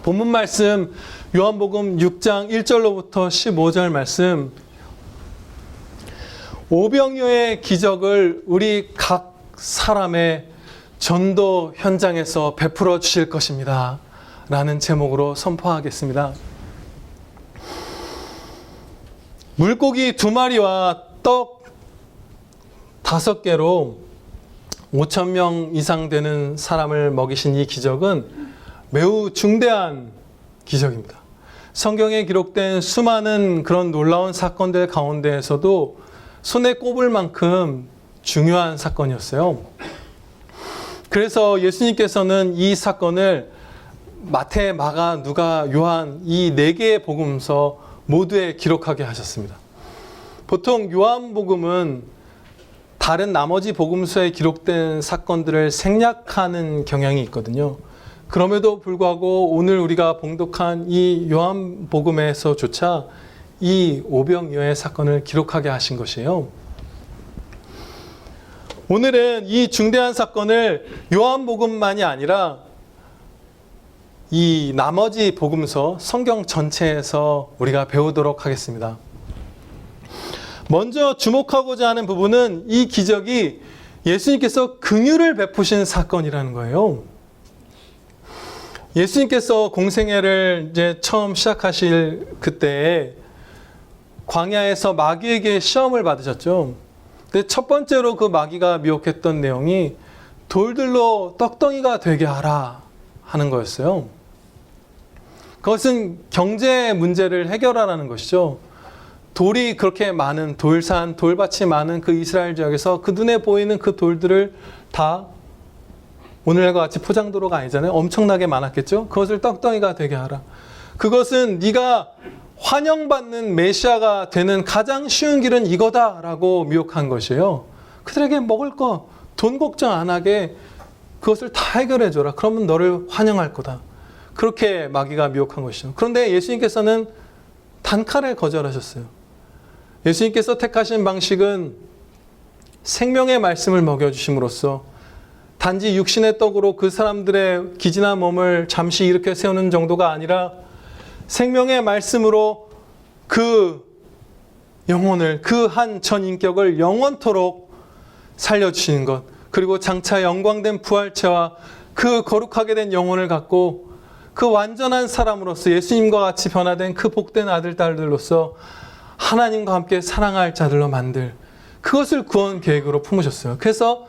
본문 말씀 요한복음 6장 1절로부터 15절 말씀, 오병이어의 기적을 우리 각 사람의 전도 현장에서 베풀어 주실 것입니다 라는 제목으로 선포하겠습니다. 물고기 2마리와 떡 5개로 5,000명 이상 되는 사람을 먹이신 이 기적은 매우 중대한 기적입니다. 성경에 기록된 수많은 그런 놀라운 사건들 가운데에서도 손에 꼽을 만큼 중요한 사건이었어요. 그래서 예수님께서는 이 사건을 마태, 마가, 누가, 요한 이 4개의 복음서 모두에 기록하게 하셨습니다. 보통 요한복음은 다른 나머지 복음서에 기록된 사건들을 생략하는 경향이 있거든요. 그럼에도 불구하고 오늘 우리가 봉독한 이 요한복음에서조차 이 오병이어의 사건을 기록하게 하신 것이에요. 오늘은 이 중대한 사건을 요한복음만이 아니라 이 나머지 복음서, 성경 전체에서 우리가 배우도록 하겠습니다. 먼저 주목하고자 하는 부분은 이 기적이 예수님께서 긍휼을 베푸신 사건이라는 거예요. 예수님께서 공생애를 이제 처음 시작하실 그때 광야에서 마귀에게 시험을 받으셨죠. 근데 첫 번째로 그 마귀가 미혹했던 내용이 돌들로 떡덩이가 되게 하라 하는 거였어요. 그것은 경제 문제를 해결하라는 것이죠. 돌이 그렇게 많은 돌산, 돌밭이 많은 그 이스라엘 지역에서 그 눈에 보이는 그 돌들을 다 오늘과 같이 포장도로가 아니잖아요. 엄청나게 많았겠죠. 그것을 떡덩이가 되게 하라. 그것은 네가 환영받는 메시아가 되는 가장 쉬운 길은 이거다라고 미혹한 것이에요. 그들에게 먹을 거, 돈 걱정 안 하게 그것을 다 해결해줘라. 그러면 너를 환영할 거다. 그렇게 마귀가 미혹한 것이죠. 그런데 예수님께서는 단칼에 거절하셨어요. 예수님께서 택하신 방식은 생명의 말씀을 먹여주심으로써 단지 육신의 떡으로 그 사람들의 기진한 몸을 잠시 일으켜 세우는 정도가 아니라 생명의 말씀으로 그 영혼을, 그 한 전 인격을 영원토록 살려주시는 것, 그리고 장차 영광된 부활체와 그 거룩하게 된 영혼을 갖고 그 완전한 사람으로서 예수님과 같이 변화된 그 복된 아들, 딸들로서 하나님과 함께 사랑할 자들로 만들, 그것을 구원 계획으로 품으셨어요. 그래서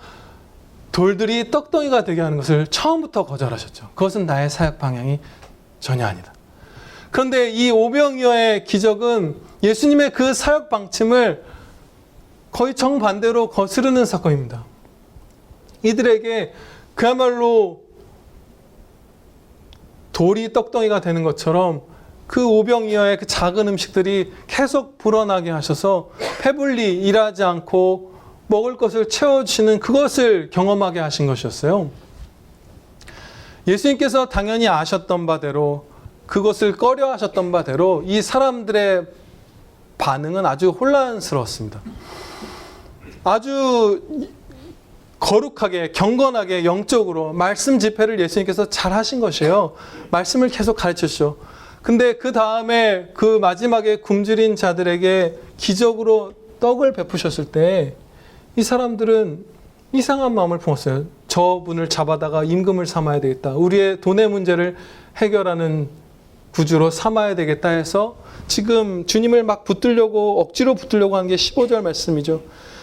돌들이 떡덩이가 되게 하는 것을 처음부터 거절하셨죠. 그것은 나의 사역 방향이 전혀 아니다. 그런데 이 오병이어의 기적은 예수님의 그 사역 방침을 거의 정반대로 거스르는 사건입니다. 이들에게 그야말로 돌이 떡덩이가 되는 것처럼 그 오병이어의 그 작은 음식들이 계속 불어나게 하셔서 배불리 일하지 않고 먹을 것을 채워주시는 그것을 경험하게 하신 것이었어요. 예수님께서 당연히 아셨던 바대로, 그것을 꺼려 하셨던 바대로 이 사람들의 반응은 아주 혼란스러웠습니다. 아주 거룩하게, 경건하게, 영적으로 말씀 집회를 예수님께서 잘 하신 것이에요. 말씀을 계속 가르치셨죠. 근데 그 다음에 그 마지막에 굶주린 자들에게 기적으로 떡을 베푸셨을 때 이 사람들은 이상한 마음을 품었어요. 저분을 잡아다가 임금을 삼아야 되겠다. 우리의 돈의 문제를 해결하는 구주로 삼아야 되겠다 해서 지금 주님을 막 붙들려고, 억지로 붙들려고 하는 게 15절 말씀이죠.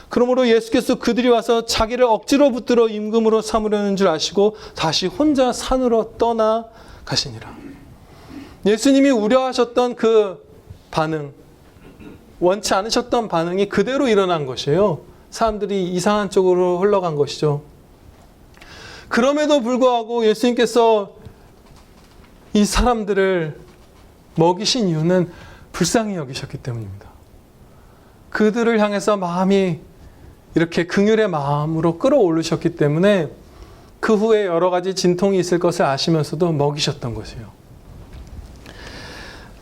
그러므로 예수께서 그들이 와서 자기를 억지로 붙들어 임금으로 삼으려는 줄 아시고 다시 혼자 산으로 떠나 가시니라. 예수님이 우려하셨던 그 반응, 원치 않으셨던 반응이 그대로 일어난 것이에요. 사람들이 이상한 쪽으로 흘러간 것이죠. 그럼에도 불구하고 예수님께서 이 사람들을 먹이신 이유는 불쌍히 여기셨기 때문입니다. 그들을 향해서 마음이 이렇게 긍휼의 마음으로 끌어올리셨기 때문에 그 후에 여러 가지 진통이 있을 것을 아시면서도 먹이셨던 것이에요.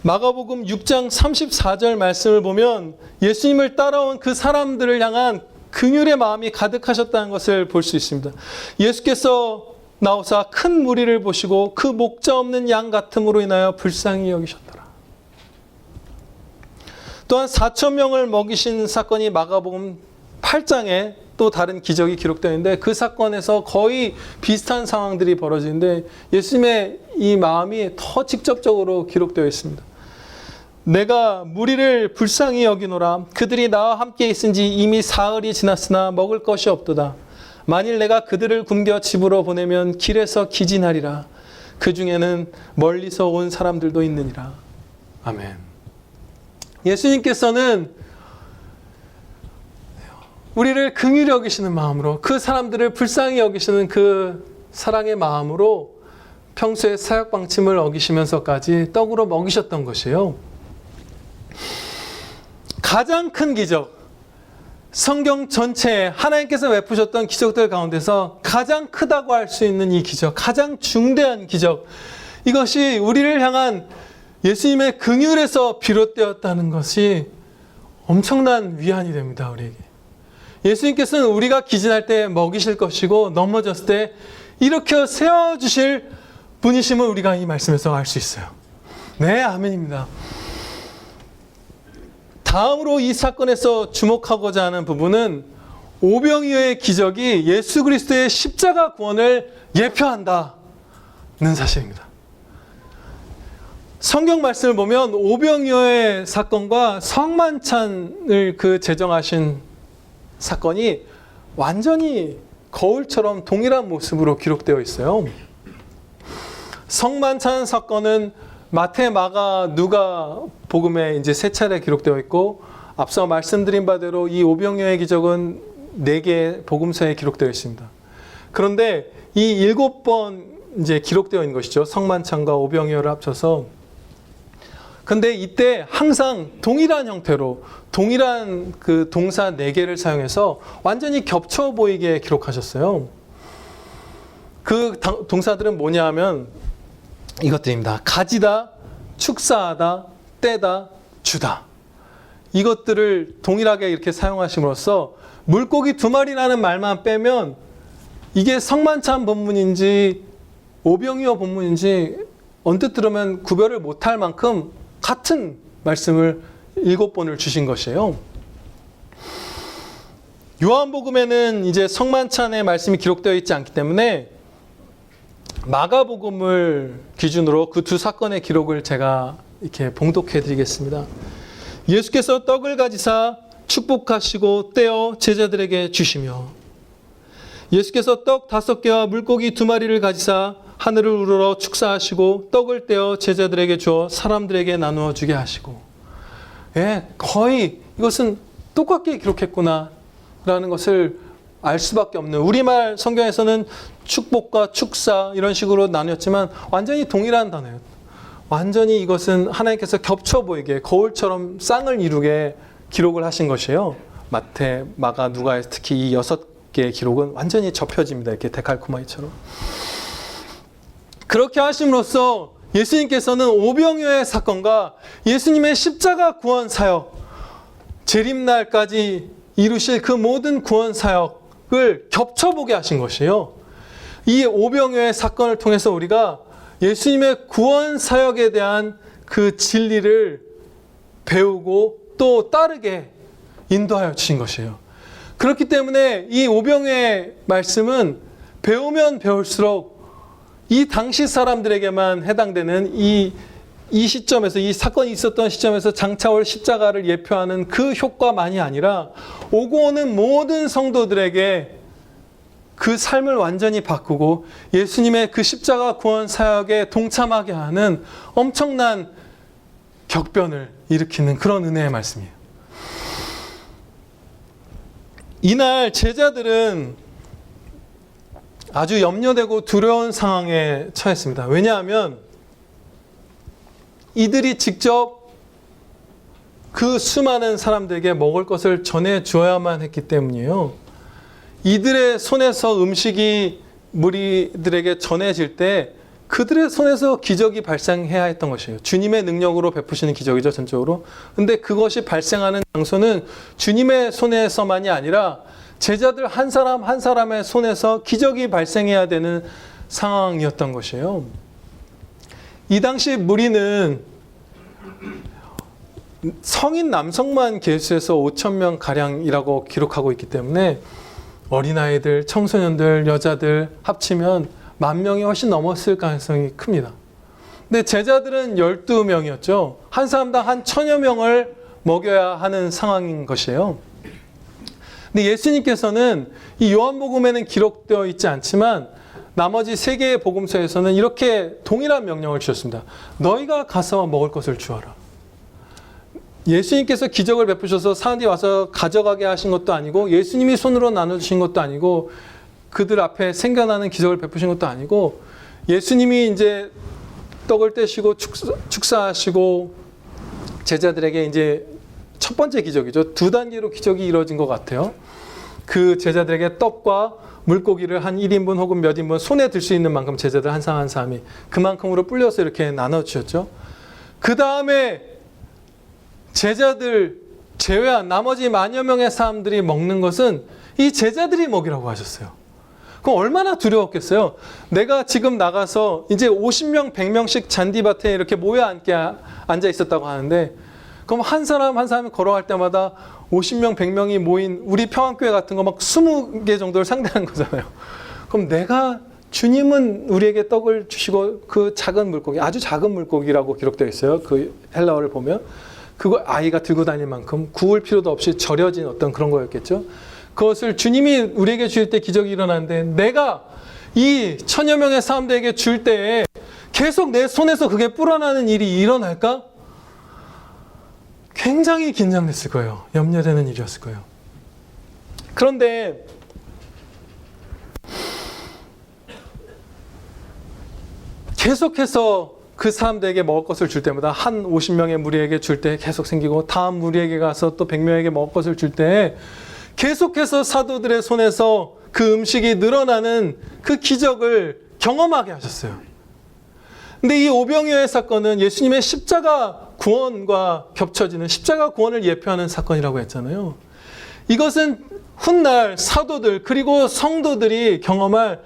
마가복음 6장 34절 말씀을 보면 예수님을 따라온 그 사람들을 향한 긍휼의 마음이 가득하셨다는 것을 볼 수 있습니다. 예수께서 나오사 큰 무리를 보시고 그 목자 없는 양 같음으로 인하여 불쌍히 여기셨더라. 또한 4,000명을 먹이신 사건이 마가복음 8장에 또 다른 기적이 기록되어 있는데 그 사건에서 거의 비슷한 상황들이 벌어지는데 예수님의 이 마음이 더 직접적으로 기록되어 있습니다. 내가 무리를 불쌍히 여기노라. 그들이 나와 함께 있은지 이미 사흘이 지났으나 먹을 것이 없도다. 만일 내가 그들을 굶겨 집으로 보내면 길에서 기진하리라. 그 중에는 멀리서 온 사람들도 있느니라. 아멘. 예수님께서는 우리를 긍휼히 여기시는 마음으로, 그 사람들을 불쌍히 여기시는 그 사랑의 마음으로 평소에 사역 방침을 어기시면서까지 떡으로 먹이셨던 것이에요. 가장 큰 기적, 성경 전체에 하나님께서 베푸셨던 기적들 가운데서 가장 크다고 할 수 있는 이 기적, 가장 중대한 기적, 이것이 우리를 향한 예수님의 긍휼에서 비롯되었다는 것이 엄청난 위안이 됩니다. 우리에게. 예수님께서는 우리가 기진할 때 먹이실 것이고 넘어졌을 때 일으켜 세워주실 분이심을 우리가 이 말씀에서 알 수 있어요. 네, 아멘입니다. 다음으로 이 사건에서 주목하고자 하는 부분은 오병이어의 기적이 예수 그리스도의 십자가 구원을 예표한다는 사실입니다. 성경 말씀을 보면 오병이어의 사건과 성만찬을 그 제정하신 사건이 완전히 거울처럼 동일한 모습으로 기록되어 있어요. 성만찬 사건은 마태, 마가, 누가 복음에 이제 세 차례 기록되어 있고, 앞서 말씀드린 바대로 이 오병이어의 기적은 4개의 복음서에 기록되어 있습니다. 그런데 이 7번 이제 기록되어 있는 것이죠. 성만찬과 오병이어를 합쳐서. 근데 이때 항상 동일한 형태로 동일한 그 동사 4개를 사용해서 완전히 겹쳐 보이게 기록하셨어요. 그 동사들은 뭐냐 하면 이것들입니다. 가지다, 축사하다, 떼다, 주다. 이것들을 동일하게 이렇게 사용하심으로써 물고기 2마리라는 말만 빼면 이게 성만찬 본문인지 오병이어 본문인지 언뜻 들으면 구별을 못할 만큼 같은 말씀을 7번을 주신 것이에요. 요한복음에는 이제 성만찬의 말씀이 기록되어 있지 않기 때문에 마가복음을 기준으로 그 두 사건의 기록을 제가 이렇게 봉독해 드리겠습니다. 예수께서 떡을 가지사 축복하시고 떼어 제자들에게 주시며, 예수께서 떡 5개와 물고기 2마리를 가지사 하늘을 우러러 축사하시고 떡을 떼어 제자들에게 주어 사람들에게 나누어 주게 하시고. 예, 거의 이것은 똑같게 기록했구나 라는 것을 알 수밖에 없는, 우리말 성경에서는 축복과 축사 이런 식으로 나뉘었지만 완전히 동일한 단어예요. 완전히 이것은 하나님께서 겹쳐 보이게 거울처럼 쌍을 이루게 기록을 하신 것이에요. 마태, 마가, 누가에서 특히 이 6개의 기록은 완전히 접혀집니다. 이렇게 데칼코마니처럼. 그렇게 하심으로써 예수님께서는 오병이어의 사건과 예수님의 십자가 구원 사역, 재림날까지 이루실 그 모든 구원 사역을 겹쳐보게 하신 것이에요. 이 오병이어의 사건을 통해서 우리가 예수님의 구원 사역에 대한 그 진리를 배우고 또 따르게 인도하여 주신 것이에요. 그렇기 때문에 이 오병이어의 말씀은 배우면 배울수록 이 당시 사람들에게만 해당되는 이 시점에서, 이 사건이 있었던 시점에서 장차올 십자가를 예표하는 그 효과만이 아니라 오고 오는 모든 성도들에게 그 삶을 완전히 바꾸고 예수님의 그 십자가 구원 사역에 동참하게 하는 엄청난 격변을 일으키는 그런 은혜의 말씀이에요. 이날 제자들은 아주 염려되고 두려운 상황에 처했습니다. 왜냐하면 이들이 직접 그 수많은 사람들에게 먹을 것을 전해 주어야만 했기 때문이에요. 이들의 손에서 음식이 무리들에게 전해질 때 그들의 손에서 기적이 발생해야 했던 것이에요. 주님의 능력으로 베푸시는 기적이죠, 전적으로. 근데 그것이 발생하는 장소는 주님의 손에서만이 아니라 제자들 한 사람 한 사람의 손에서 기적이 발생해야 되는 상황이었던 것이에요. 이 당시 무리는 성인 남성만 계수해서 5,000명 가량이라고 기록하고 있기 때문에 어린아이들, 청소년들, 여자들 합치면 10,000명이 훨씬 넘었을 가능성이 큽니다. 근데 제자들은 12명이었죠. 한 사람당 한 1,000여 명을 먹여야 하는 상황인 것이에요. 근데 예수님께서는 이 요한복음에는 기록되어 있지 않지만 나머지 3개의 복음서에서는 이렇게 동일한 명령을 주셨습니다. 너희가 가서 먹을 것을 주어라. 예수님께서 기적을 베푸셔서 사람들이 와서 가져가게 하신 것도 아니고 예수님이 손으로 나눠주신 것도 아니고 그들 앞에 생겨나는 기적을 베푸신 것도 아니고 예수님이 이제 떡을 떼시고 축사하시고 제자들에게 이제 첫 번째 기적이죠. 2단계로 기적이 이루어진 것 같아요. 그 제자들에게 떡과 물고기를 한 1인분 혹은 몇 인분 손에 들 수 있는 만큼 제자들 한 사람 한 사람이 그만큼으로 불려서 이렇게 나눠주셨죠. 그 다음에 제자들 제외한 나머지 10,000여 명의 사람들이 먹는 것은 이 제자들이 먹이라고 하셨어요. 그럼 얼마나 두려웠겠어요. 내가 지금 나가서 이제 50명, 100명씩 잔디밭에 이렇게 모여 앉아 있었다고 하는데 그럼 한 사람 한 사람이 걸어갈 때마다 50명, 100명이 모인 우리 평안교회 같은 거 막 20개 정도를 상대하는 거잖아요. 그럼 내가 주님은 우리에게 떡을 주시고 그 작은 물고기, 아주 작은 물고기라고 기록되어 있어요. 그 헬라어를 보면. 그거 아이가 들고 다닐 만큼 구울 필요도 없이 절여진 어떤 그런 거였겠죠. 그것을 주님이 우리에게 주실 때 기적이 일어나는데 내가 이 1,000여 명의 사람들에게 줄 때에 계속 내 손에서 그게 불어나는 일이 일어날까? 굉장히 긴장됐을 거예요. 염려되는 일이었을 거예요. 그런데 계속해서 그 사람들에게 먹을 것을 줄 때마다 한 50명의 무리에게 줄 때 계속 생기고 다음 무리에게 가서 또 100명에게 먹을 것을 줄 때 계속해서 사도들의 손에서 그 음식이 늘어나는 그 기적을 경험하게 하셨어요. 근데 이 오병이어의 사건은 예수님의 십자가 구원과 겹쳐지는 십자가 구원을 예표하는 사건이라고 했잖아요. 이것은 훗날 사도들 그리고 성도들이 경험할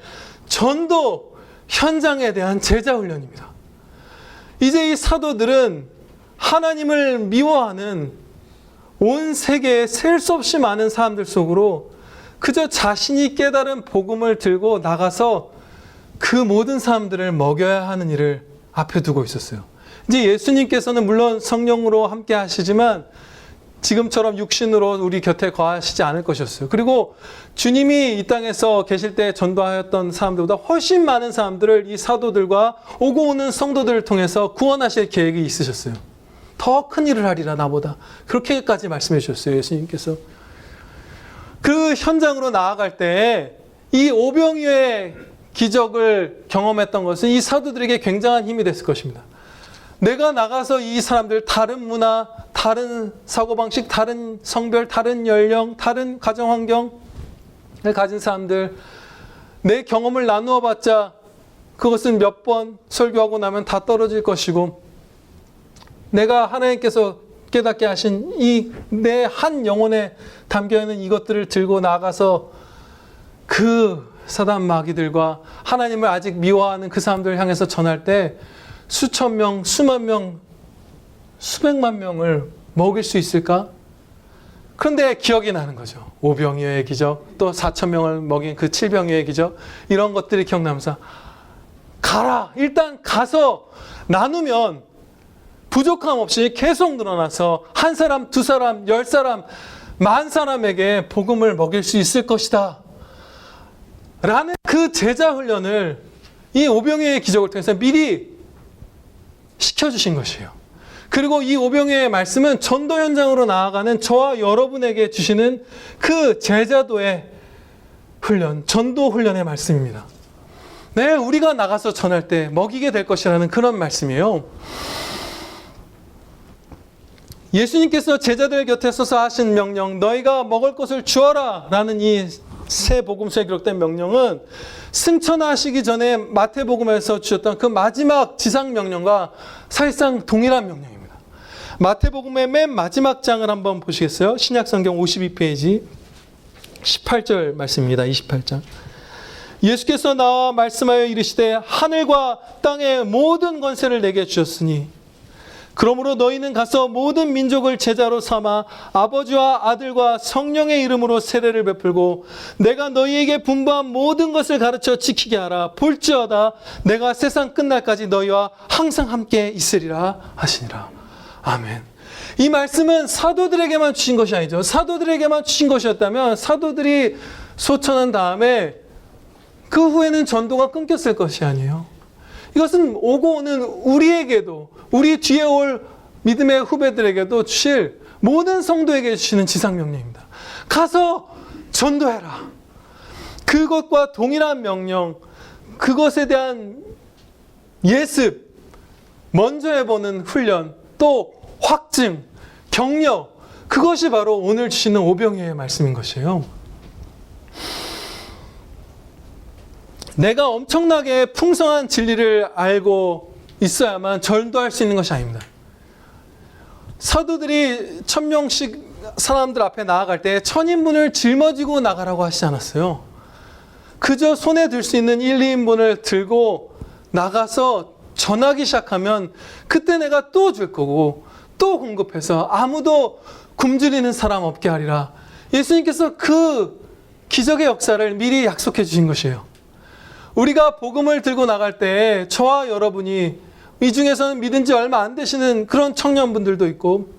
전도 현장에 대한 제자 훈련입니다. 이제 이 사도들은 하나님을 미워하는 온 세계에 셀 수 없이 많은 사람들 속으로 그저 자신이 깨달은 복음을 들고 나가서 그 모든 사람들을 먹여야 하는 일을 앞에 두고 있었어요. 이제 예수님께서는 물론 성령으로 함께 하시지만 지금처럼 육신으로 우리 곁에 거하시지 않을 것이었어요. 그리고 주님이 이 땅에서 계실 때 전도하였던 사람들보다 훨씬 많은 사람들을 이 사도들과 오고 오는 성도들을 통해서 구원하실 계획이 있으셨어요. 더 큰 일을 하리라 나보다. 그렇게까지 말씀해 주셨어요. 예수님께서. 그 현장으로 나아갈 때 이 오병이어의 기적을 경험했던 것은 이 사도들에게 굉장한 힘이 됐을 것입니다. 내가 나가서 이 사람들 다른 문화, 다른 사고방식, 다른 성별, 다른 연령, 다른 가정환경을 가진 사람들 내 경험을 나누어 봤자 그것은 몇 번 설교하고 나면 다 떨어질 것이고 내가 하나님께서 깨닫게 하신 이 내 한 영혼에 담겨있는 이것들을 들고 나가서 그 사단 마귀들과 하나님을 아직 미워하는 그 사람들을 향해서 전할 때 수천 명, 수만 명, 수백만 명을 먹일 수 있을까? 그런데 기억이 나는 거죠. 오병이어의 기적, 또 4,000명을 먹인 그 7병이어의 기적, 이런 것들이 기억나면서 가라! 일단 가서 나누면 부족함 없이 계속 늘어나서 한 사람, 두 사람, 10사람, 10,000사람에게 복음을 먹일 수 있을 것이다. 라는 그 제자 훈련을 이 오병이어의 기적을 통해서 미리 시켜주신 것이에요. 그리고 이 오병이어의 말씀은 전도 현장으로 나아가는 저와 여러분에게 주시는 그 제자도의 훈련, 전도 훈련의 말씀입니다. 네, 우리가 나가서 전할 때 먹이게 될 것이라는 그런 말씀이에요. 예수님께서 제자들 곁에 서서 하신 명령, 너희가 먹을 것을 주어라 라는 이 새 복음서에 기록된 명령은 승천하시기 전에 마태복음에서 주셨던 그 마지막 지상 명령과 사실상 동일한 명령입니다. 마태복음의 맨 마지막 장을 한번 보시겠어요? 신약성경 52페이지 18절 말씀입니다. 28장. 예수께서 나와 말씀하여 이르시되 하늘과 땅의 모든 권세를 내게 주셨으니 그러므로 너희는 가서 모든 민족을 제자로 삼아 아버지와 아들과 성령의 이름으로 세례를 베풀고 내가 너희에게 분부한 모든 것을 가르쳐 지키게 하라. 볼지어다 내가 세상 끝날까지 너희와 항상 함께 있으리라 하시니라. 아멘. 이 말씀은 사도들에게만 주신 것이 아니죠. 사도들에게만 주신 것이었다면 사도들이 소천한 다음에 그 후에는 전도가 끊겼을 것이 아니에요. 이것은 오고 오는 우리에게도, 우리 뒤에 올 믿음의 후배들에게도 주실, 모든 성도에게 주시는 지상명령입니다. 가서 전도해라. 그것과 동일한 명령, 그것에 대한 예습, 먼저 해보는 훈련, 또 확증, 격려, 그것이 바로 오늘 주시는 오병이어의 말씀인 것이에요. 내가 엄청나게 풍성한 진리를 알고 있어야만 전도할 수 있는 것이 아닙니다. 사도들이 1000명씩 사람들 앞에 나아갈 때 1000인분을 짊어지고 나가라고 하시지 않았어요. 그저 손에 들 수 있는 1, 2인분을 들고 나가서 전하기 시작하면 그때 내가 또 줄 거고 또 공급해서 아무도 굶주리는 사람 없게 하리라. 예수님께서 그 기적의 역사를 미리 약속해 주신 것이에요. 우리가 복음을 들고 나갈 때 저와 여러분이, 이 중에서는 믿은 지 얼마 안 되시는 그런 청년분들도 있고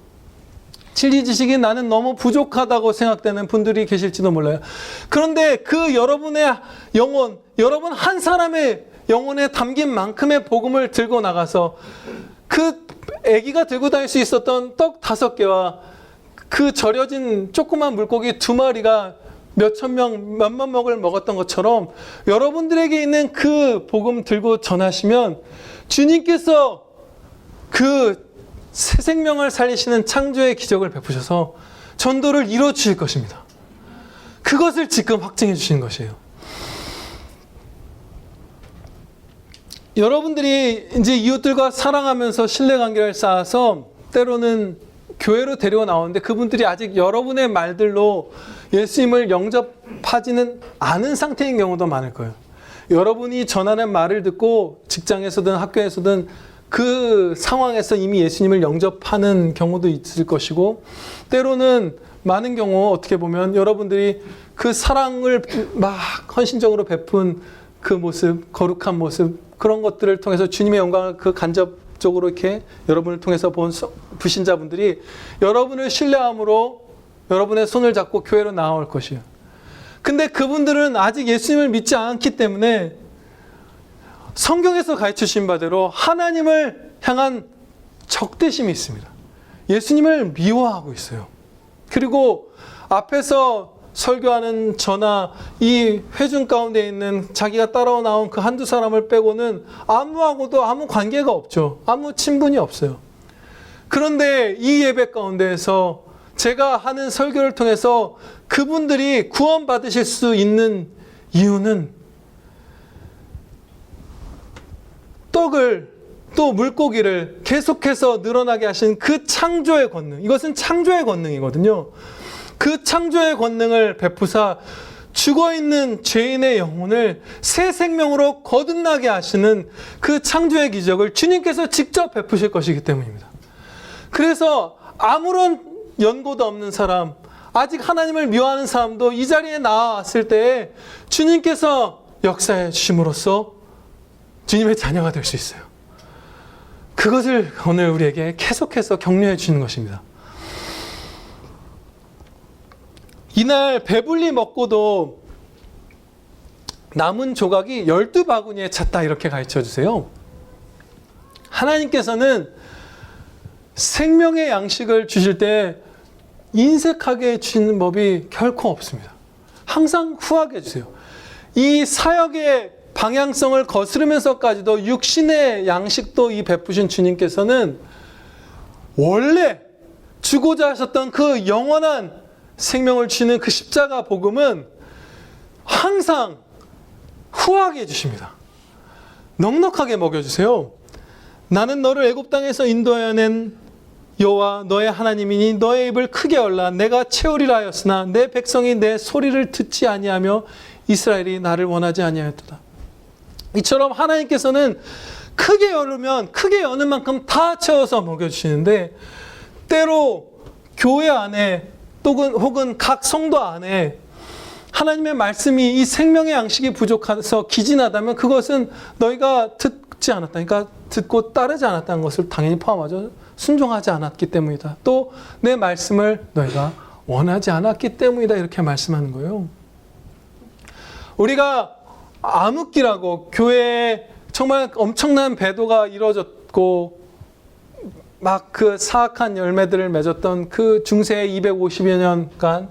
진리 지식이 나는 너무 부족하다고 생각되는 분들이 계실지도 몰라요. 그런데 그 여러분의 영혼, 여러분 한 사람의 영혼에 담긴 만큼의 복음을 들고 나가서 그 아기가 들고 다닐 수 있었던 떡 5개와 그 절여진 조그만 물고기 2마리가 몇천 명, 몇만 명을 먹었던 것처럼 여러분들에게 있는 그 복음 들고 전하시면 주님께서 그 새 생명을 살리시는 창조의 기적을 베푸셔서 전도를 이루어 주실 것입니다. 그것을 지금 확증해 주신 것이에요. 여러분들이 이제 이웃들과 사랑하면서 신뢰관계를 쌓아서 때로는 교회로 데리고 나오는데 그분들이 아직 여러분의 말들로 예수님을 영접하지는 않은 상태인 경우도 많을 거예요. 여러분이 전하는 말을 듣고 직장에서든 학교에서든 그 상황에서 이미 예수님을 영접하는 경우도 있을 것이고, 때로는 많은 경우 어떻게 보면 여러분들이 그 사랑을 막 헌신적으로 베푼 그 모습, 거룩한 모습, 그런 것들을 통해서 주님의 영광을 그 간접적으로 이렇게 여러분을 통해서 본 불신자분들이 여러분을 신뢰함으로 여러분의 손을 잡고 교회로 나올 것이에요. 근데 그분들은 아직 예수님을 믿지 않기 때문에 성경에서 가르쳐 주신 바대로 하나님을 향한 적대심이 있습니다. 예수님을 미워하고 있어요. 그리고 앞에서 설교하는 저나 이 회중 가운데 있는 자기가 따라 나온 그 한두 사람을 빼고는 아무하고도 아무 관계가 없죠. 아무 친분이 없어요. 그런데 이 예배 가운데에서 제가 하는 설교를 통해서 그분들이 구원받으실 수 있는 이유는 떡을 또 물고기를 계속해서 늘어나게 하신 그 창조의 권능, 이것은 창조의 권능이거든요. 그 창조의 권능을 베푸사 죽어있는 죄인의 영혼을 새 생명으로 거듭나게 하시는 그 창조의 기적을 주님께서 직접 베푸실 것이기 때문입니다. 그래서 아무런 연고도 없는 사람, 아직 하나님을 미워하는 사람도 이 자리에 나왔을 때 주님께서 역사해 주심으로써 주님의 자녀가 될 수 있어요. 그것을 오늘 우리에게 계속해서 격려해 주시는 것입니다. 이날 배불리 먹고도 남은 조각이 12바구니에 찼다, 이렇게 가르쳐 주세요. 하나님께서는 생명의 양식을 주실 때 인색하게 주시는 법이 결코 없습니다. 항상 후하게 주세요. 이 사역의 방향성을 거스르면서까지도 육신의 양식도 이 베푸신 주님께서는 원래 주고자 하셨던 그 영원한 생명을 주시는 그 십자가 복음은 항상 후하게 해주십니다. 넉넉하게 먹여주세요. 나는 너를 애굽 땅에서 인도하여 낸 여호와 너의 하나님이니 너의 입을 크게 열라. 내가 채우리라 하였으나 내 백성이 내 소리를 듣지 아니하며 이스라엘이 나를 원하지 아니하였도다. 이처럼 하나님께서는 크게 열으면 크게 여는 만큼 다 채워서 먹여주시는데, 때로 교회 안에 혹은 각 성도 안에 하나님의 말씀이 이 생명의 양식이 부족해서 기진하다면 그것은 너희가 듣지 않았다. 그러니까 듣고 따르지 않았다는 것을 당연히 포함하죠. 순종하지 않았기 때문이다. 또 내 말씀을 너희가 원하지 않았기 때문이다. 이렇게 말씀하는 거예요. 우리가 암흑기라고 교회에 정말 엄청난 배도가 이루어졌고 막 그 사악한 열매들을 맺었던 그 중세 250여 년간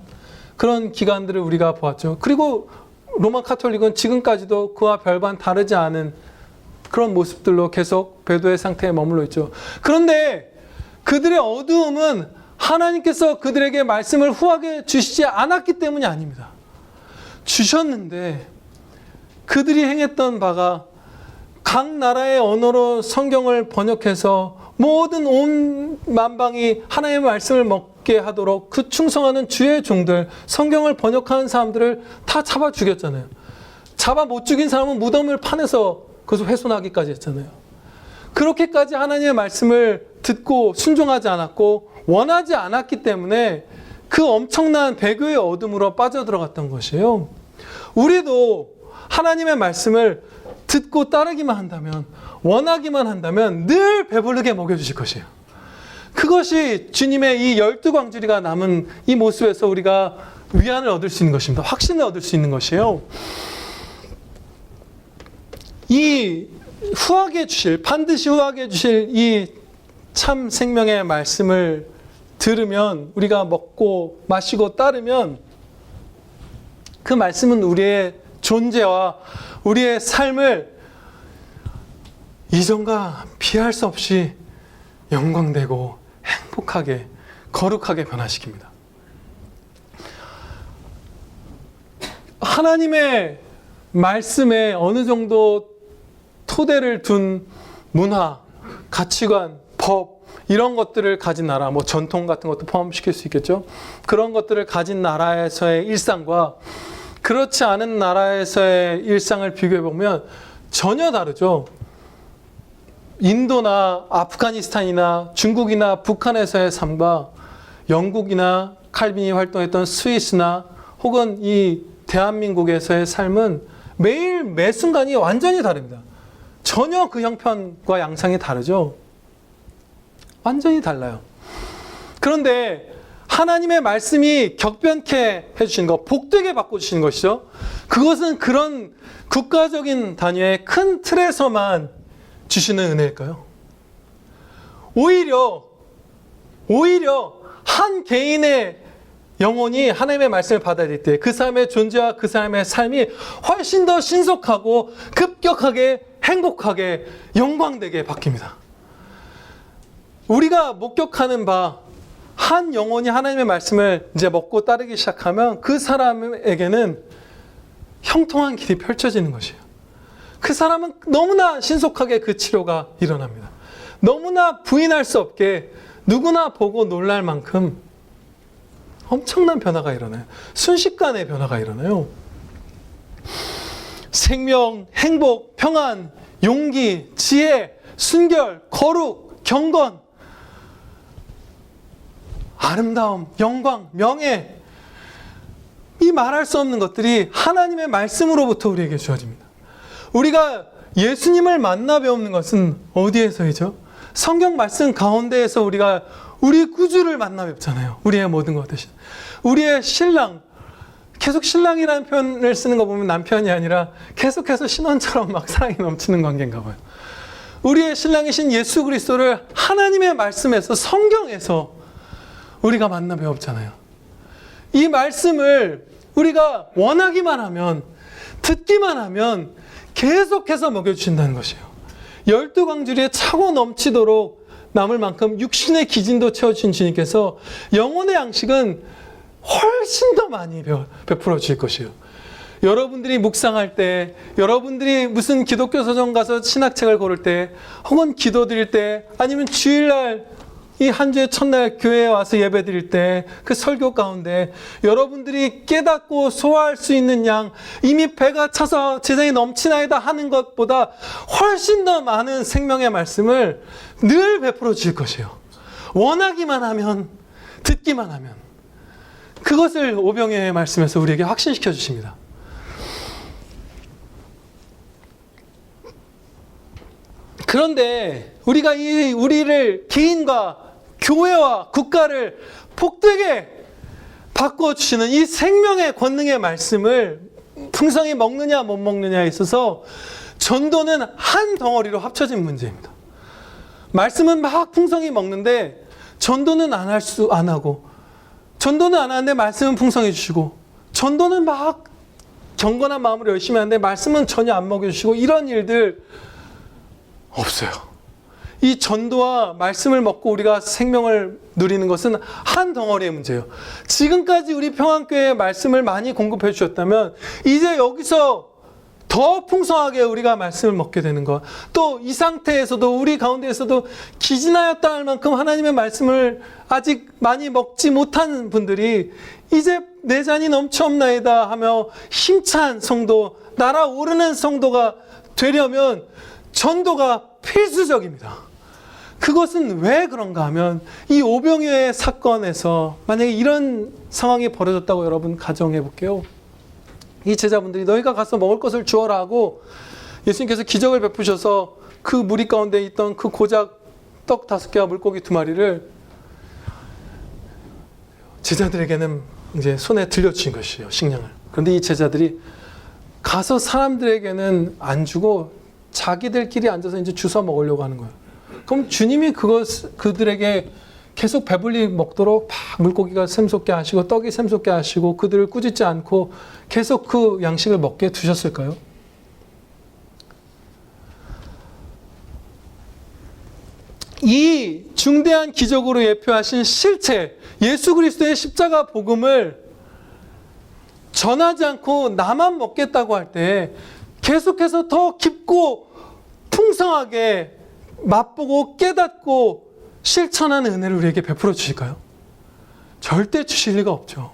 그런 기간들을 우리가 보았죠. 그리고 로마 카톨릭은 지금까지도 그와 별반 다르지 않은 그런 모습들로 계속 배도의 상태에 머물러 있죠. 그런데 그들의 어두움은 하나님께서 그들에게 말씀을 후하게 주시지 않았기 때문이 아닙니다. 주셨는데 그들이 행했던 바가 각 나라의 언어로 성경을 번역해서 모든 온 만방이 하나님의 말씀을 먹게 하도록 그 충성하는 주의 종들, 성경을 번역하는 사람들을 다 잡아 죽였잖아요. 잡아 못 죽인 사람은 무덤을 파내서 그것을 훼손하기까지 했잖아요. 그렇게까지 하나님의 말씀을 듣고 순종하지 않았고 원하지 않았기 때문에 그 엄청난 배교의 어둠으로 빠져들어갔던 것이에요. 우리도 하나님의 말씀을 듣고 따르기만 한다면, 원하기만 한다면 늘 배부르게 먹여주실 것이에요. 그것이 주님의 이 12광주리가 남은 이 모습에서 우리가 위안을 얻을 수 있는 것입니다. 확신을 얻을 수 있는 것이에요. 이 후하게 주실, 반드시 후하게 주실 이 참 생명의 말씀을 들으면, 우리가 먹고 마시고 따르면 그 말씀은 우리의 존재와 우리의 삶을 이전과 비할 수 없이 영광되고 행복하게, 거룩하게 변화시킵니다. 하나님의 말씀에 어느 정도 토대를 둔 문화, 가치관, 법, 이런 것들을 가진 나라, 뭐 전통 같은 것도 포함시킬 수 있겠죠. 그런 것들을 가진 나라에서의 일상과 그렇지 않은 나라에서의 일상을 비교해보면 전혀 다르죠. 인도나 아프가니스탄이나 중국이나 북한에서의 삶과 영국이나 칼빈이 활동했던 스위스나 혹은 이 대한민국에서의 삶은 매일 매 순간이 완전히 다릅니다. 전혀 그 형편과 양상이 다르죠. 완전히 달라요. 그런데 하나님의 말씀이 격변케 해주시는 것, 복되게 바꿔주시는 것이죠. 그것은 그런 국가적인 단위의 큰 틀에서만 주시는 은혜일까요? 오히려 한 개인의 영혼이 하나님의 말씀을 받아들일 때 그 사람의 존재와 그 사람의 삶이 훨씬 더 신속하고 급격하게 행복하게 영광되게 바뀝니다. 우리가 목격하는 바, 한 영혼이 하나님의 말씀을 이제 먹고 따르기 시작하면 그 사람에게는 형통한 길이 펼쳐지는 것이에요. 그 사람은 너무나 신속하게 그 치료가 일어납니다. 너무나 부인할 수 없게 누구나 보고 놀랄 만큼 엄청난 변화가 일어나요. 순식간에 변화가 일어나요. 생명, 행복, 평안, 용기, 지혜, 순결, 거룩, 경건, 아름다움, 영광, 명예, 이 말할 수 없는 것들이 하나님의 말씀으로부터 우리에게 주어집니다. 우리가 예수님을 만나 배우는 것은 어디에서이죠? 성경 말씀 가운데에서 우리가 우리 구주를 만나 뵙잖아요. 우리의 모든 것 대신. 우리의 신랑, 계속 신랑이라는 표현을 쓰는 거 보면 남편이 아니라 계속해서 신혼처럼 막 사랑이 넘치는 관계인가 봐요. 우리의 신랑이신 예수 그리스도를 하나님의 말씀에서, 성경에서 우리가 만나 배웠잖아요. 이 말씀을 우리가 원하기만 하면, 듣기만 하면 계속해서 먹여주신다는 것이에요. 12광주리에 차고 넘치도록 남을 만큼 육신의 기진도 채워주신 주님께서 영혼의 양식은 훨씬 더 많이 베풀어 주실 것이에요. 여러분들이 묵상할 때, 여러분들이 무슨 기독교 서점 가서 신학책을 고를 때, 혹은 기도 드릴 때, 아니면 주일날 이 한 주의 첫날 교회에 와서 예배 드릴 때 그 설교 가운데 여러분들이 깨닫고 소화할 수 있는 양, 이미 배가 차서 재정이 넘치나이다 하는 것보다 훨씬 더 많은 생명의 말씀을 늘 베풀어 주실 것이에요. 원하기만 하면, 듣기만 하면. 그것을 오병이어의 말씀에서 우리에게 확신시켜 주십니다. 그런데 우리가 우리를 개인과 교회와 국가를 복되게 바꿔주시는 이 생명의 권능의 말씀을 풍성히 먹느냐 못 먹느냐에 있어서 전도는 한 덩어리로 합쳐진 문제입니다. 말씀은 막 풍성히 먹는데 전도는 안 하고, 전도는 안 하는데 말씀은 풍성해 주시고, 전도는 막 경건한 마음으로 열심히 하는데 말씀은 전혀 안 먹여주시고, 이런 일들 없어요. 이 전도와 말씀을 먹고 우리가 생명을 누리는 것은 한 덩어리의 문제예요. 지금까지 우리 평안교회에 말씀을 많이 공급해 주셨다면 이제 여기서 더 풍성하게 우리가 말씀을 먹게 되는 것, 또 이 상태에서도 우리 가운데에서도 기진하였다 할 만큼 하나님의 말씀을 아직 많이 먹지 못한 분들이 이제 내 잔이 넘쳐옵나이다 하며 힘찬 성도, 날아오르는 성도가 되려면 전도가 필수적입니다. 그것은 왜 그런가 하면 이 오병이어의 사건에서 만약에 이런 상황이 벌어졌다고 여러분 가정해 볼게요. 이 제자분들이 너희가 가서 먹을 것을 주어라 하고 예수님께서 기적을 베푸셔서 그 무리 가운데 있던 그 고작 떡 5개와 물고기 2마리를 제자들에게는 이제 손에 들려주신 것이에요, 식량을. 그런데 이 제자들이 가서 사람들에게는 안 주고 자기들끼리 앉아서 이제 주워 먹으려고 하는 거예요. 그럼 주님이 그들에게 계속 배불리 먹도록 막 물고기가 샘솟게 하시고 떡이 샘솟게 하시고 그들을 꾸짖지 않고 계속 그 양식을 먹게 두셨을까요? 이 중대한 기적으로 예표하신 실체, 예수 그리스도의 십자가 복음을 전하지 않고 나만 먹겠다고 할 때 계속해서 더 깊고 풍성하게 맛보고 깨닫고 실천하는 은혜를 우리에게 베풀어 주실까요? 절대 주실 리가 없죠.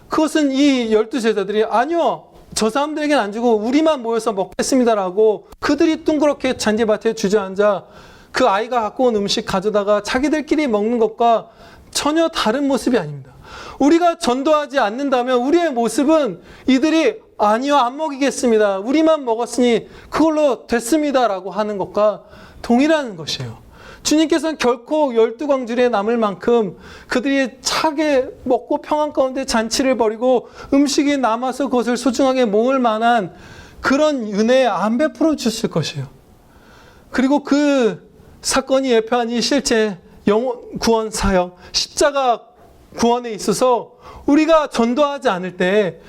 그것은 이 12제자들이 아니요, 저 사람들에게는 안 주고 우리만 모여서 먹겠습니다라고 그들이 둥그렇게 잔디밭에 주저앉아 그 아이가 갖고 온 음식 가져다가 자기들끼리 먹는 것과 전혀 다른 모습이 아닙니다. 우리가 전도하지 않는다면 우리의 모습은 이들이 아니요, 안 먹이겠습니다, 우리만 먹었으니 그걸로 됐습니다라고 하는 것과 동일한 것이에요. 주님께서는 결코 12광주리에 남을 만큼 그들이 차게 먹고 평안 가운데 잔치를 벌이고 음식이 남아서 그것을 소중하게 먹을 만한 그런 은혜 안 베풀어 주실 것이에요. 그리고 그 사건이 예표한 이 실제 영혼 구원 사역, 십자가 구원에 있어서 우리가 전도하지 않을 때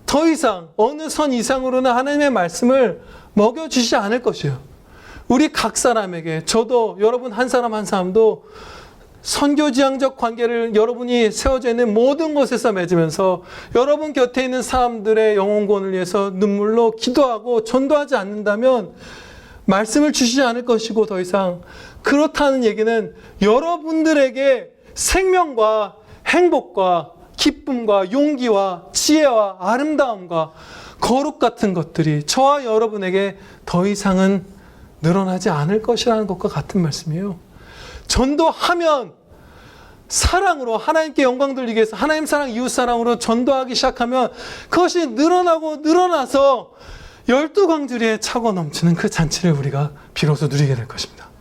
더 이상 어느 선 이상으로는 하나님의 말씀을 먹여주시지 않을 것이에요. 우리 각 사람에게, 저도 여러분 한 사람 한 사람도 선교지향적 관계를 여러분이 세워져 있는 모든 곳에서 맺으면서 여러분 곁에 있는 사람들의 영혼구원을 위해서 눈물로 기도하고 전도하지 않는다면 말씀을 주시지 않을 것이고, 더 이상 그렇다는 얘기는 여러분들에게 생명과 행복과 기쁨과 용기와 지혜와 아름다움과 거룩 같은 것들이 저와 여러분에게 더 이상은 늘어나지 않을 것이라는 것과 같은 말씀이에요. 전도하면 사랑으로 하나님께 영광 돌리기 위해서 하나님 사랑, 이웃 사랑으로 전도하기 시작하면 그것이 늘어나고 늘어나서 12광주리에 차고 넘치는 그 잔치를 우리가 비로소 누리게 될 것입니다.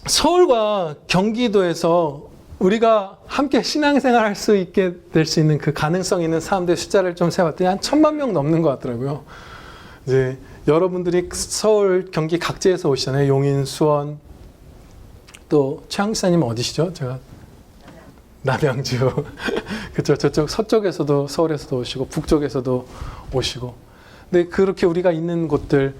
서울과 경기도에서 우리가 함께 신앙생활 할 수 있게 될 수 있는 그 가능성 있는 사람들의 숫자를 좀 세봤더니 한 1000만 명 넘는 것 같더라고요. 이제 여러분들이 서울, 경기 각지에서 오시잖아요. 용인, 수원, 또 최양 지사님은 어디시죠? 제가 남양주. 그렇죠. 저쪽 서쪽에서도, 서울에서도 오시고 북쪽에서도 오시고. 근데 그렇게 우리가 있는 곳들,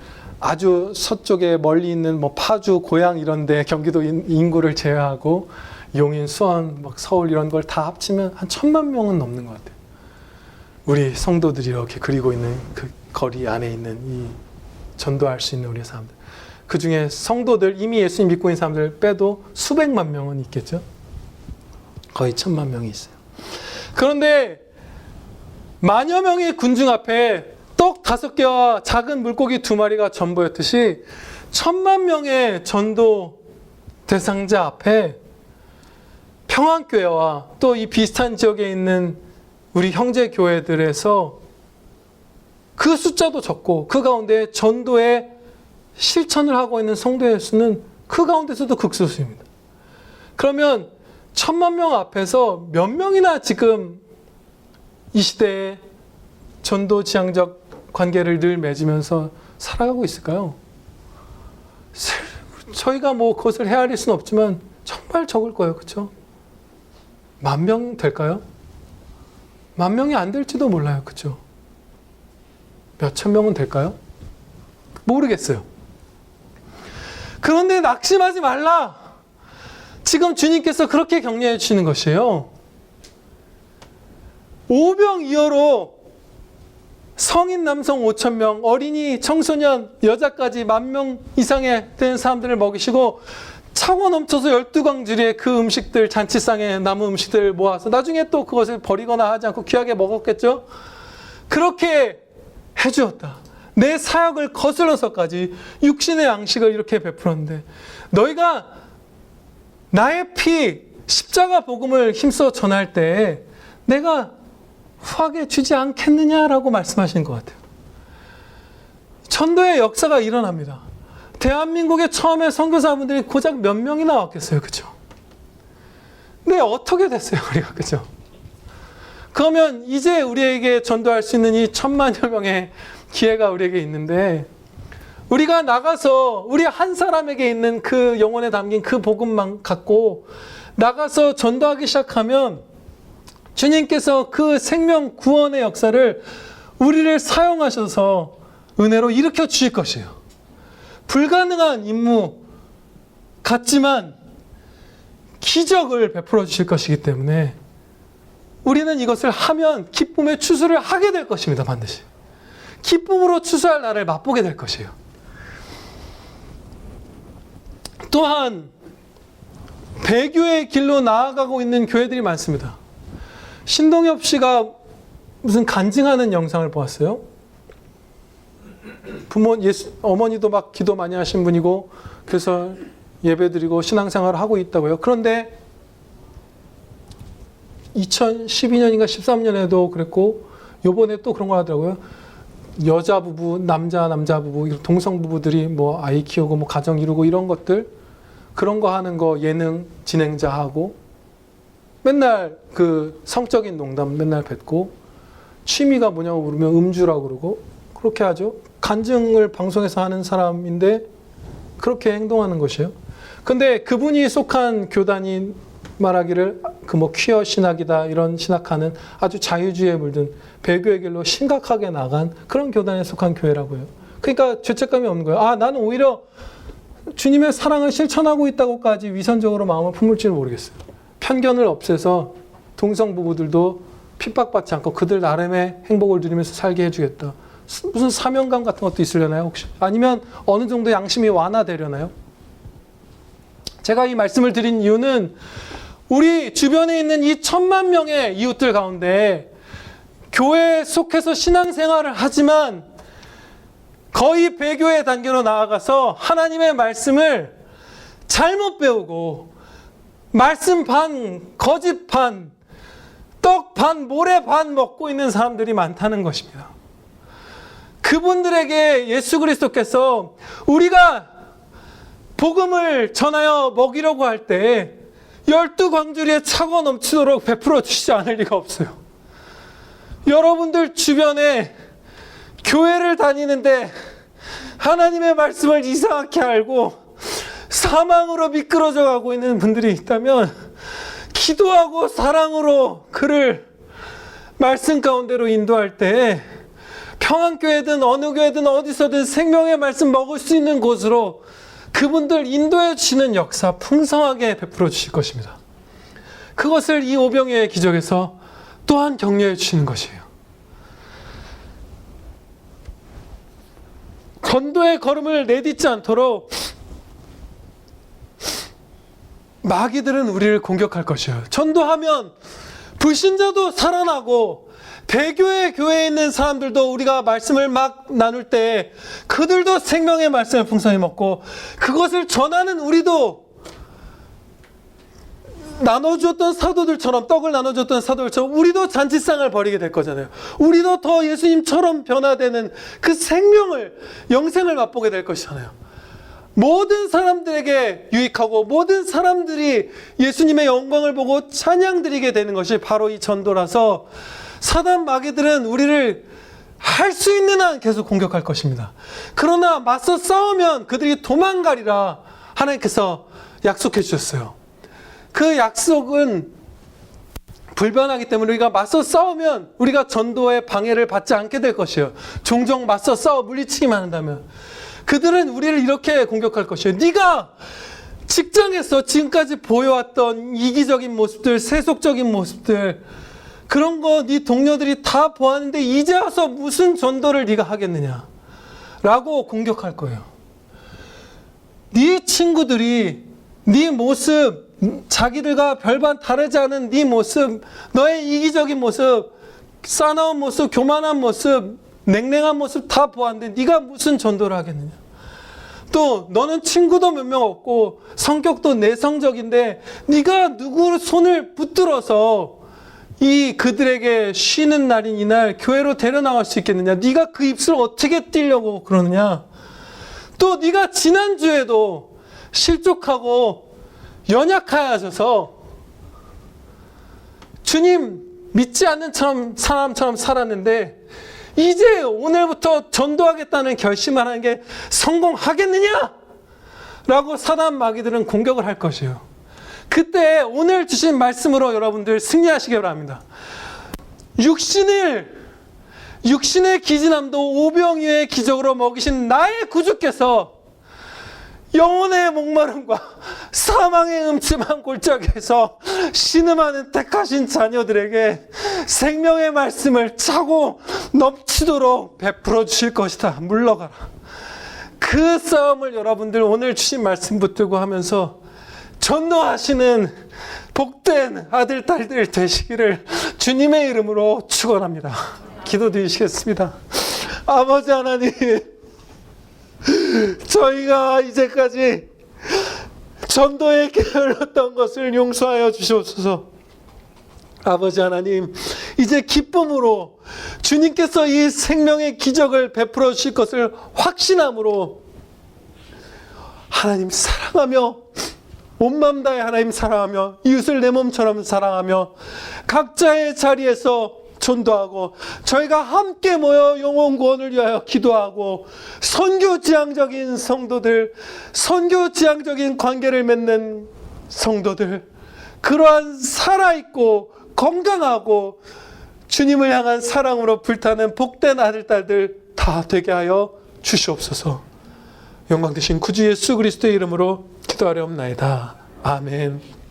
아주 서쪽에 멀리 있는 뭐 파주, 고양 이런 데 경기도 인구를 제외하고 용인, 수원, 막 서울 이런 걸 다 합치면 한 1000만 명은 넘는 것 같아요. 우리 성도들이 이렇게 그리고 있는 그 거리 안에 있는 이 전도할 수 있는 우리 사람들. 그 중에 성도들, 이미 예수님 믿고 있는 사람들 빼도 수백만 명은 있겠죠. 거의 1000만 명이 있어요. 그런데 만여 명의 군중 앞에 떡 5개와 작은 물고기 2마리가 전부였듯이 1000만 명의 전도 대상자 앞에 평안교회와 또 이 비슷한 지역에 있는 우리 형제 교회들에서 그 숫자도 적고 그 가운데 전도의 실천을 하고 있는 성도의 수는 그 가운데서도 극소수입니다. 그러면 1000만 명 앞에서 몇 명이나 지금 이 시대에 전도 지향적 관계를 늘 맺으면서 살아가고 있을까요? 저희가 뭐 그것을 헤아릴 수는 없지만 정말 적을 거예요. 그렇죠? 10,000명 될까요? 10,000명이 안 될지도 몰라요. 그렇죠? 몇천 명은 될까요? 모르겠어요. 그런데 낙심하지 말라. 지금 주님께서 그렇게 격려해 주시는 것이에요. 오병이어로 성인 남성 5,000명, 어린이, 청소년, 여자까지 10,000명 이상의 되는 사람들을 먹이시고 차고 넘쳐서 12광주리에 그 음식들, 잔치상에 남은 음식들을 모아서 나중에 또 그것을 버리거나 하지 않고 귀하게 먹었겠죠? 그렇게 해주었다. 내 사역을 거슬러서까지 육신의 양식을 이렇게 베풀었는데 너희가 나의 피, 십자가 복음을 힘써 전할 때 내가 후하게 주지 않겠느냐라고 말씀하신 것 같아요. 전도의 역사가 일어납니다. 대한민국에 처음에 선교사분들이 고작 몇 명이나 왔겠어요. 그죠? 근데 어떻게 됐어요, 우리가? 그죠? 그러면 이제 우리에게 전도할 수 있는 이 10,000만여 명의 기회가 우리에게 있는데 우리가 나가서 우리 한 사람에게 있는 그 영혼에 담긴 그 복음만 갖고 나가서 전도하기 시작하면 주님께서 그 생명 구원의 역사를 우리를 사용하셔서 은혜로 일으켜 주실 것이에요. 불가능한 임무 같지만 기적을 베풀어 주실 것이기 때문에 우리는 이것을 하면 기쁨의 추수를 하게 될 것입니다. 반드시. 기쁨으로 추수할 날을 맛보게 될 것이에요. 또한 배교의 길로 나아가고 있는 교회들이 많습니다. 신동엽 씨가 무슨 간증하는 영상을 보았어요. 어머니도 막 기도 많이 하신 분이고 그래서 예배드리고 신앙생활을 하고 있다고요. 그런데 2012년인가 13년에도 그랬고 요번에 또 그런 거 하더라고요. 여자 부부, 남자 부부, 동성 부부들이 뭐 아이 키우고 뭐 가정 이루고 이런 것들 그런 거 하는 거 예능 진행자 하고 맨날 그 성적인 농담 맨날 뱉고 취미가 뭐냐고 물으면 음주라고 그러고 그렇게 하죠. 간증을 방송에서 하는 사람인데 그렇게 행동하는 것이에요. 근데 그분이 속한 교단이 말하기를 그 뭐 퀴어 신학이다 이런 신학하는 아주 자유주의에 물든 배교의 길로 심각하게 나간 그런 교단에 속한 교회라고요. 그러니까 죄책감이 없는 거예요. 아, 나는 오히려 주님의 사랑을 실천하고 있다고까지 위선적으로 마음을 품을지는 모르겠어요. 편견을 없애서 동성 부부들도 핍박받지 않고 그들 나름의 행복을 누리면서 살게 해주겠다. 무슨 사명감 같은 것도 있으려나요, 혹시? 아니면 어느 정도 양심이 완화되려나요? 제가 이 말씀을 드린 이유는 우리 주변에 있는 이 10,000만 명의 이웃들 가운데 교회에 속해서 신앙생활을 하지만 거의 배교의 단계로 나아가서 하나님의 말씀을 잘못 배우고 말씀 반, 거짓 반, 떡 반, 모래 반 먹고 있는 사람들이 많다는 것입니다. 그분들에게 예수 그리스도께서 우리가 복음을 전하여 먹이려고 할 때 12광주리에 차고 넘치도록 베풀어 주시지 않을 리가 없어요. 여러분들 주변에 교회를 다니는데 하나님의 말씀을 이상하게 알고 사망으로 미끄러져 가고 있는 분들이 있다면 기도하고 사랑으로 그를 말씀 가운데로 인도할 때 평안교회든 어느 교회든 어디서든 생명의 말씀 먹을 수 있는 곳으로 그분들 인도해 주시는 역사 풍성하게 베풀어 주실 것입니다. 그것을 이 오병이어의 기적에서 또한 격려해 주시는 것이에요. 전도의 걸음을 내딛지 않도록 마귀들은 우리를 공격할 것이에요. 전도하면 불신자도 살아나고 대교회 교회에 있는 사람들도 우리가 말씀을 막 나눌 때 그들도 생명의 말씀을 풍성히 먹고 그것을 전하는 우리도 나눠주었던 사도들처럼 떡을 나눠줬던 사도들처럼 우리도 잔치상을 벌이게 될 거잖아요. 우리도 더 예수님처럼 변화되는 그 생명을 영생을 맛보게 될 것이잖아요. 모든 사람들에게 유익하고 모든 사람들이 예수님의 영광을 보고 찬양드리게 되는 것이 바로 이 전도라서 사단 마귀들은 우리를 할 수 있는 한 계속 공격할 것입니다. 그러나 맞서 싸우면 그들이 도망가리라 하나님께서 약속해 주셨어요. 그 약속은 불변하기 때문에 우리가 맞서 싸우면 우리가 전도의 방해를 받지 않게 될 것이에요. 종종 맞서 싸워 물리치기만 한다면 그들은 우리를 이렇게 공격할 것이에요. 네가 직장에서 지금까지 보여왔던 이기적인 모습들, 세속적인 모습들 그런 거 네 동료들이 다 보았는데 이제 와서 무슨 전도를 네가 하겠느냐 라고 공격할 거예요. 네 친구들이 네 모습, 자기들과 별반 다르지 않은 네 모습, 너의 이기적인 모습, 싸나운 모습, 교만한 모습, 냉랭한 모습 다 보았는데 네가 무슨 전도를 하겠느냐. 또 너는 친구도 몇 명 없고 성격도 내성적인데 네가 누구 손을 붙들어서 이 그들에게 쉬는 날인 이날 교회로 데려나갈 수 있겠느냐. 네가 그 입술을 어떻게 띄려고 그러느냐. 또 네가 지난주에도 실족하고 연약하여져서 주님 믿지 않는 사람처럼 살았는데 이제 오늘부터 전도하겠다는 결심을 하는 게 성공하겠느냐? 라고 사단 마귀들은 공격을 할 것이에요. 그때 오늘 주신 말씀으로 여러분들 승리하시기 바랍니다. 육신의 기진함도 오병이어의 기적으로 먹이신 나의 구주께서 영혼의 목마름과 사망의 음침한 골짜기에서 신음하는 택하신 자녀들에게 생명의 말씀을 차고 넘치도록 베풀어 주실 것이다. 물러가라. 그 싸움을 여러분들 오늘 주신 말씀 붙들고 하면서 전도하시는 복된 아들, 딸들 되시기를 주님의 이름으로 축원합니다. 기도드리시겠습니다. 아버지 하나님, 저희가 이제까지 전도에 게을렀던 것을 용서하여 주시옵소서. 아버지 하나님, 이제 기쁨으로 주님께서 이 생명의 기적을 베풀어 주실 것을 확신함으로 하나님 사랑하며 온 마음 다해 하나님 사랑하며 이웃을 내 몸처럼 사랑하며 각자의 자리에서 전도하고 저희가 함께 모여 영혼 구원을 위하여 기도하고 선교지향적인 성도들, 선교지향적인 관계를 맺는 성도들, 그러한 살아있고 건강하고 주님을 향한 사랑으로 불타는 복된 아들, 딸들 다 되게 하여 주시옵소서. 영광 되신 구주 예수 그리스도의 이름으로 기도하려옵나이다. 아멘.